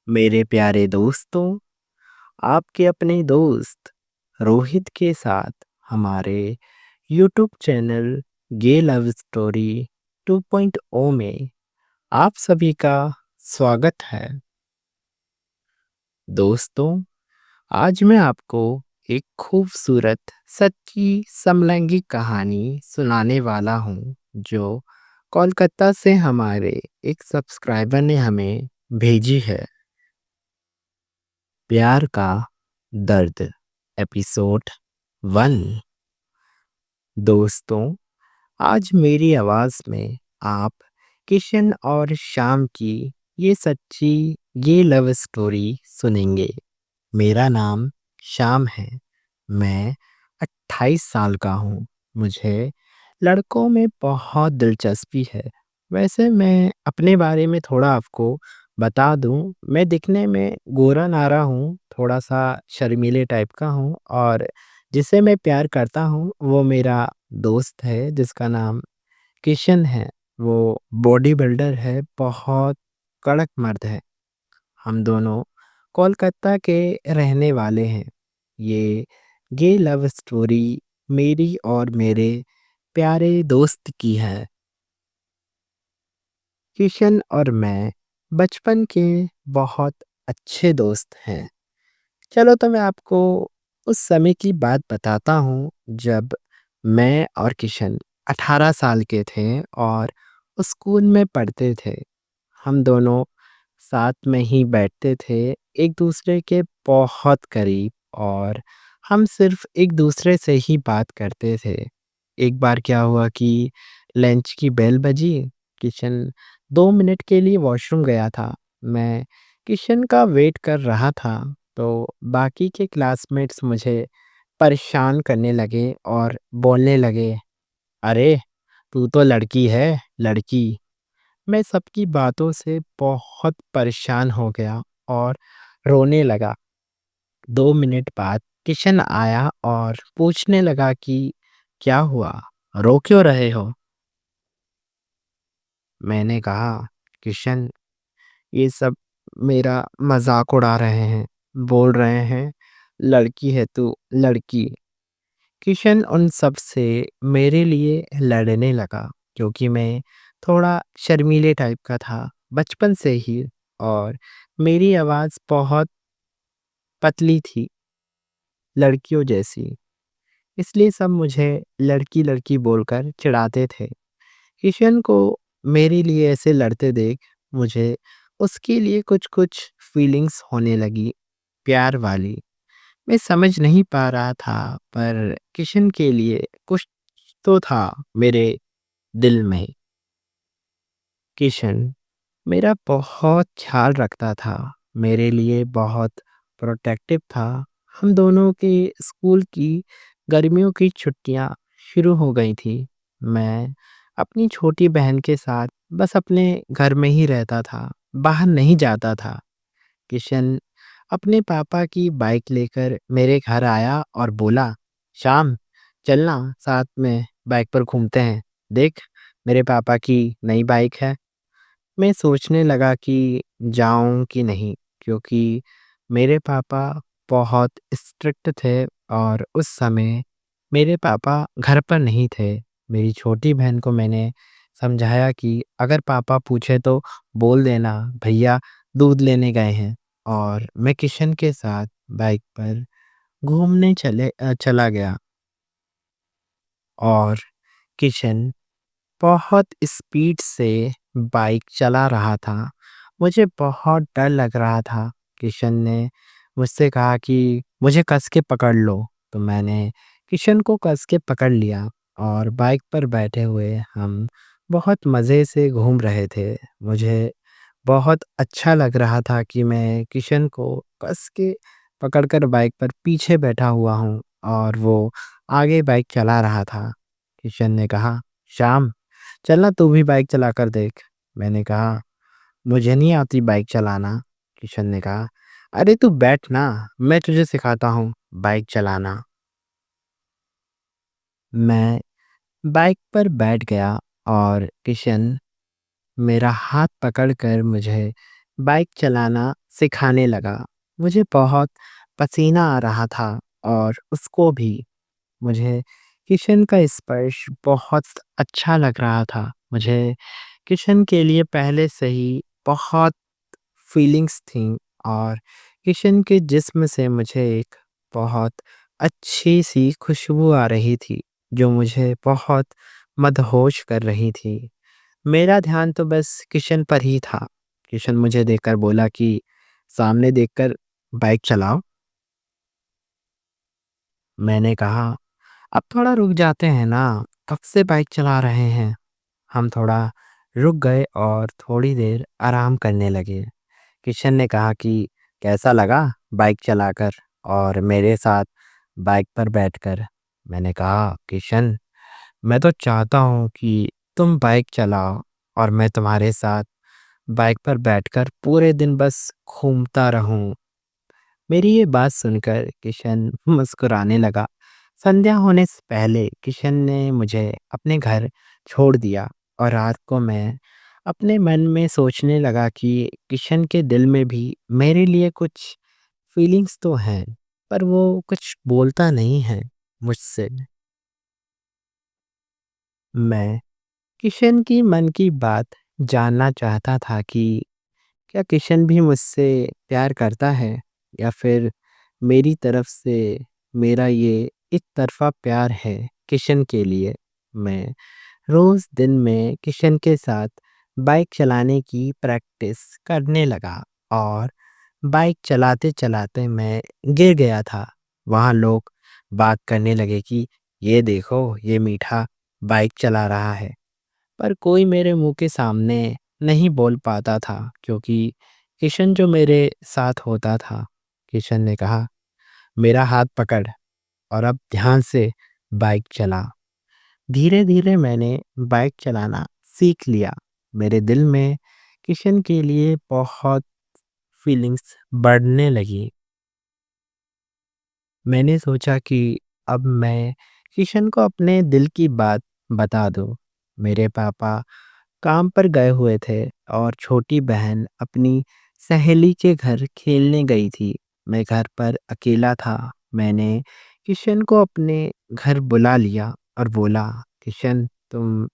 मेरे प्यारे दोस्तों, आपके अपने दोस्त रोहित के साथ हमारे यूट्यूब चैनल गे लव स्टोरी 2.0 में आप सभी का स्वागत है। दोस्तों, आज मैं आपको एक खूबसूरत सच्ची समलैंगिक कहानी सुनाने वाला हूँ जो कोलकाता से हमारे एक सब्सक्राइबर ने हमें भेजी है। प्यार का दर्द एपिसोड 1। दोस्तों, आज मेरी आवाज़ में आप किशन और श्याम की ये सच्ची ये लव स्टोरी सुनेंगे। मेरा नाम श्याम है। मैं 28 साल का हूँ। मुझे लड़कों में बहुत दिलचस्पी है। वैसे मैं अपने बारे में थोड़ा आपको बता दूँ, मैं दिखने में गोरा नारा हूँ, थोड़ा-सा शर्मीले टाइप का हूँ और जिसे मैं प्यार करता हूँ, वो मेरा दोस्त है जिसका नाम किशन है। वो बॉडी बिल्डर है, बहुत कड़क मर्द है। हम दोनों कोलकाता के रहने वाले हैं। ये लव स्टोरी मेरी और मेरे प्यारे दोस्त की है। किशन और मैं बचपन के बहुत अच्छे दोस्त हैं। चलो तो मैं आपको उस समय की बात बताता हूँ जब मैं और किशन 18 साल के थे और स्कूल में पढ़ते थे। हम दोनों साथ में ही बैठते थे, एक दूसरे के बहुत करीब, और हम सिर्फ एक दूसरे से ही बात करते थे। एक बार क्या हुआ कि लंच की बेल बजी। किशन 2 मिनट के लिए वॉशरूम गया था। मैं किशन का वेट कर रहा था तो बाकी के क्लासमेट्स मुझे परेशान करने लगे और बोलने लगे, अरे तू तो लड़की है, लड़की। मैं सबकी बातों से बहुत परेशान हो गया और रोने लगा। 2 मिनट बाद किशन आया और पूछने लगा कि क्या हुआ, रो क्यों रहे हो? मैंने कहा, किशन, ये सब मेरा मजाक उड़ा रहे हैं, बोल रहे हैं लड़की है तू, लड़की। किशन उन सब से मेरे लिए लड़ने लगा क्योंकि मैं थोड़ा शर्मीले टाइप का था बचपन से ही, और मेरी आवाज़ बहुत पतली थी, लड़कियों जैसी। इसलिए सब मुझे लड़की लड़की बोलकर चिढ़ाते थे। किशन को मेरे लिए ऐसे लड़ते देख मुझे उसके लिए कुछ कुछ फीलिंग्स होने लगी, प्यार वाली। मैं समझ नहीं पा रहा था, पर किशन के लिए कुछ तो था मेरे दिल में। किशन मेरा बहुत ख्याल रखता था, मेरे लिए बहुत प्रोटेक्टिव था। हम दोनों के स्कूल की गर्मियों की छुट्टियां शुरू हो गई थी। मैं अपनी छोटी बहन के साथ बस अपने घर में ही रहता था, बाहर नहीं जाता था। किशन अपने पापा की बाइक लेकर मेरे घर आया और बोला, शाम, चलना साथ में बाइक पर घूमते हैं। देख, मेरे पापा की नई बाइक है। मैं सोचने लगा कि जाऊं कि नहीं, क्योंकि मेरे पापा बहुत स्ट्रिक्ट थे और उस समय मेरे पापा घर पर नहीं थे। मेरी छोटी बहन को मैंने समझाया कि अगर पापा पूछे तो बोल देना भैया दूध लेने गए हैं, और मैं किशन के साथ बाइक पर घूमने चला गया। और किशन बहुत स्पीड से बाइक चला रहा था। मुझे बहुत डर लग रहा था। किशन ने मुझसे कहा कि मुझे कस के पकड़ लो, तो मैंने किशन को कस के पकड़ लिया और बाइक पर बैठे हुए हम बहुत मज़े से घूम रहे थे। मुझे बहुत अच्छा लग रहा था कि मैं किशन को कस के पकड़कर बाइक पर पीछे बैठा हुआ हूँ और वो आगे बाइक चला रहा था। किशन ने कहा, श्याम, चलना तू भी बाइक चला कर देख। मैंने कहा, मुझे नहीं आती बाइक चलाना। किशन ने कहा, अरे तू बैठ ना, मैं तुझे सिखाता हूँ बाइक चलाना। मैं बाइक पर बैठ गया और किशन मेरा हाथ पकड़कर मुझे बाइक चलाना सिखाने लगा। मुझे बहुत पसीना आ रहा था और उसको भी। मुझे किचन का स्पर्श बहुत अच्छा लग रहा था। मुझे किचन के लिए पहले से ही बहुत फीलिंग्स थी और किशन के जिस्म से मुझे एक बहुत अच्छी सी खुशबू आ रही थी जो मुझे बहुत मदहोश कर रही थी। मेरा ध्यान तो बस किशन पर ही था। किशन मुझे देखकर बोला कि सामने देखकर बाइक चलाओ। मैंने कहा अब थोड़ा रुक जाते हैं ना, कब से बाइक चला रहे हैं। हम थोड़ा रुक गए और थोड़ी देर आराम करने लगे। किशन ने कहा कि कैसा लगा बाइक चलाकर और मेरे साथ बाइक पर बैठकर। मैंने कहा किशन, मैं तो चाहता हूँ कि तुम बाइक चलाओ और मैं तुम्हारे साथ बाइक पर बैठकर पूरे दिन बस घूमता रहूँ। मेरी ये बात सुनकर किशन मुस्कुराने लगा। संध्या होने से पहले किशन ने मुझे अपने घर छोड़ दिया और रात को मैं अपने मन में सोचने लगा कि किशन के दिल में भी मेरे लिए कुछ फीलिंग्स तो हैं, पर वो कुछ बोलता नहीं है मुझसे। मैं किशन की मन की बात जानना चाहता था कि क्या किशन भी मुझसे प्यार करता है या फिर मेरी तरफ से मेरा ये एक तरफ़ा प्यार है किशन के लिए। मैं रोज़ दिन में किशन के साथ बाइक चलाने की प्रैक्टिस करने लगा और बाइक चलाते-चलाते मैं गिर गया था। वहाँ लोग बात करने लगे कि ये देखो, ये मीठा बाइक चला रहा है। पर कोई मेरे मुँह के सामने नहीं बोल पाता था क्योंकि किशन जो मेरे साथ होता था। किशन ने कहा, मेरा हाथ पकड़ और अब ध्यान से बाइक चला। धीरे-धीरे मैंने बाइक चलाना सीख लिया। मेरे दिल में किशन के लिए बहुत फीलिंग्स बढ़ने लगी। मैंने सोचा कि अब मैं किशन को अपने दिल की बात बता दूँ। मेरे पापा काम पर गए हुए थे और छोटी बहन अपनी सहेली के घर खेलने गई थी। मैं घर पर अकेला था। मैंने किशन को अपने घर बुला लिया और बोला, किशन तुम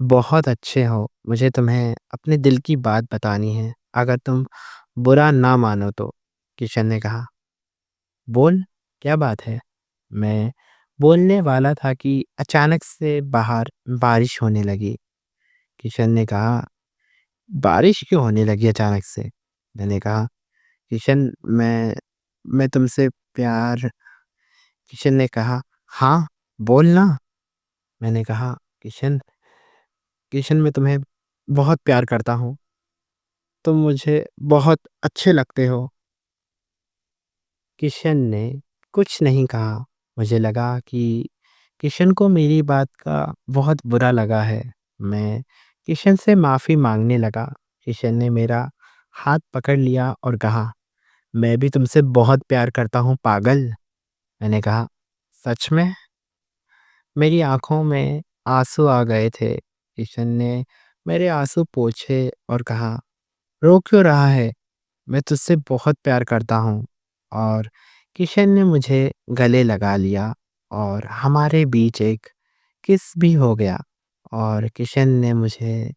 बहुत अच्छे हो। मुझे तुम्हें अपने दिल की बात बतानी है, अगर तुम बुरा ना मानो तो। किशन ने कहा, बोल, क्या बात है? मैं बोलने वाला था कि अचानक से बाहर बारिश होने लगी। किशन ने कहा, बारिश क्यों होने लगी अचानक से? मैंने कहा, किशन मैं तुमसे प्यार। किशन ने कहा, हाँ, बोल ना। मैंने कहा, किशन किशन मैं तुम्हें बहुत प्यार करता हूँ। तुम मुझे बहुत अच्छे लगते हो। किशन ने कुछ नहीं कहा। मुझे लगा कि किशन को मेरी बात का बहुत बुरा लगा है। मैं किशन से माफ़ी माँगने लगा। किशन ने मेरा हाथ पकड़ लिया और कहा, मैं भी तुमसे बहुत प्यार करता हूँ पागल। मैंने कहा, सच में? मेरी आँखों में आँसू आ गए थे। किशन ने मेरे आँसू पोंछे और कहा, रो क्यों रहा है? मैं तुझसे बहुत प्यार करता हूँ। और किशन ने मुझे गले लगा लिया और हमारे बीच एक किस भी हो गया और किशन ने मुझे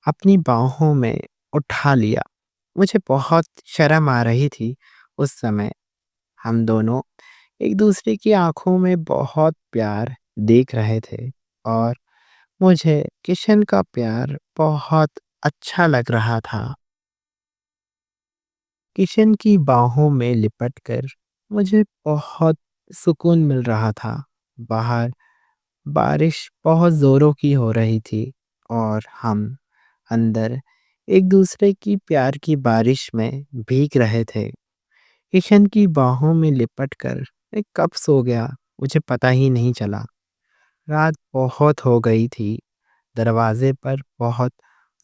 अपनी बाहों में उठा लिया। मुझे बहुत शर्म आ रही थी उस समय। हम दोनों एक दूसरे की आंखों में बहुत प्यार देख रहे थे और मुझे किशन का प्यार बहुत अच्छा लग रहा था। किशन की बाहों में लिपट कर मुझे बहुत सुकून मिल रहा था। बाहर बारिश बहुत ज़ोरों की हो रही थी और हम अंदर एक दूसरे की प्यार की बारिश में भीग रहे थे। किशन की बाहों में लिपट कर मैं कब सो गया मुझे पता ही नहीं चला। रात बहुत हो गई थी। दरवाजे पर बहुत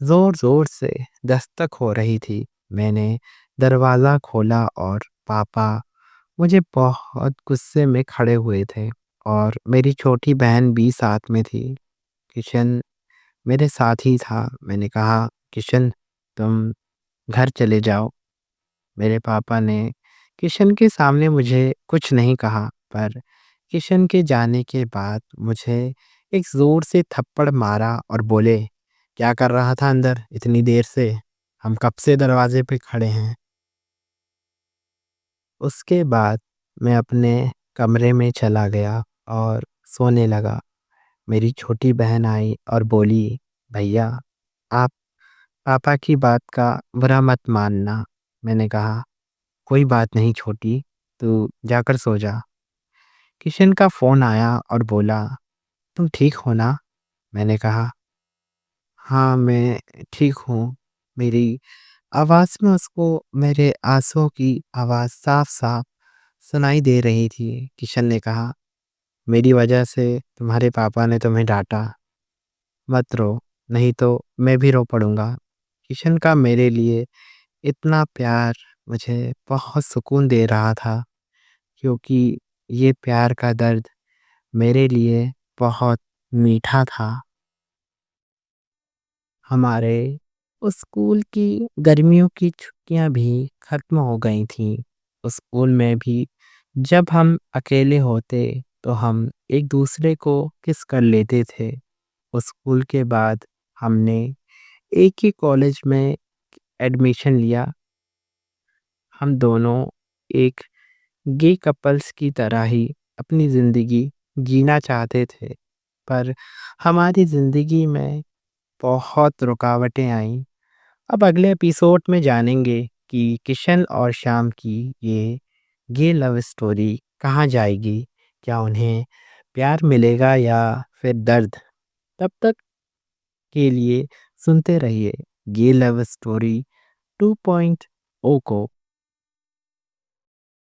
ज़ोर-ज़ोर से दस्तक हो रही थी। मैंने दरवाज़ा खोला और पापा मुझे बहुत गुस्से में खड़े हुए थे और मेरी छोटी बहन भी साथ में थी। किशन मेरे साथ ही था। मैंने कहा, किशन तुम घर चले जाओ। मेरे पापा ने किशन के सामने मुझे कुछ नहीं कहा, पर किशन के जाने के बाद मुझे एक ज़ोर से थप्पड़ मारा और बोले, "क्या कर रहा था अंदर इतनी देर से? हम कब से दरवाज़े पे खड़े हैं।" उसके बाद मैं अपने कमरे में चला गया और सोने लगा। मेरी छोटी बहन आई और बोली, "भैया, आप पापा की बात का बुरा मत मानना।" मैंने कहा, "कोई बात नहीं छोटी, तू जाकर सो जा।" किशन का फ़ोन आया और बोला, "तुम ठीक हो ना?" मैंने कहा, "हाँ, मैं ठीक हूँ।" मेरी आवाज़ में उसको मेरे आँसुओं की आवाज़ साफ-साफ सुनाई दे रही थी। किशन ने कहा, "मेरी वजह से तुम्हारे पापा ने तुम्हें डाँटा। मत रो, नहीं तो मैं भी रो पड़ूँगा।" किशन का मेरे लिए इतना प्यार मुझे बहुत सुकून दे रहा था, क्योंकि ये प्यार का दर्द मेरे लिए बहुत मीठा था। हमारे उस स्कूल की गर्मियों की छुट्टियां भी ख़त्म हो गई थीं। उस स्कूल में भी जब हम अकेले होते तो हम एक दूसरे को किस कर लेते थे। उस स्कूल के बाद हमने एक ही कॉलेज में एडमिशन लिया। हम दोनों एक गे कपल्स की तरह ही अपनी ज़िंदगी जीना चाहते थे, पर हमारी ज़िंदगी में बहुत रुकावटें आईं। अब अगले एपिसोड में जानेंगे कि किशन और श्याम की ये लव स्टोरी कहाँ जाएगी? क्या उन्हें प्यार मिलेगा या फिर दर्द? तब तक के लिए सुनते रहिए ये लव स्टोरी 2.0 को।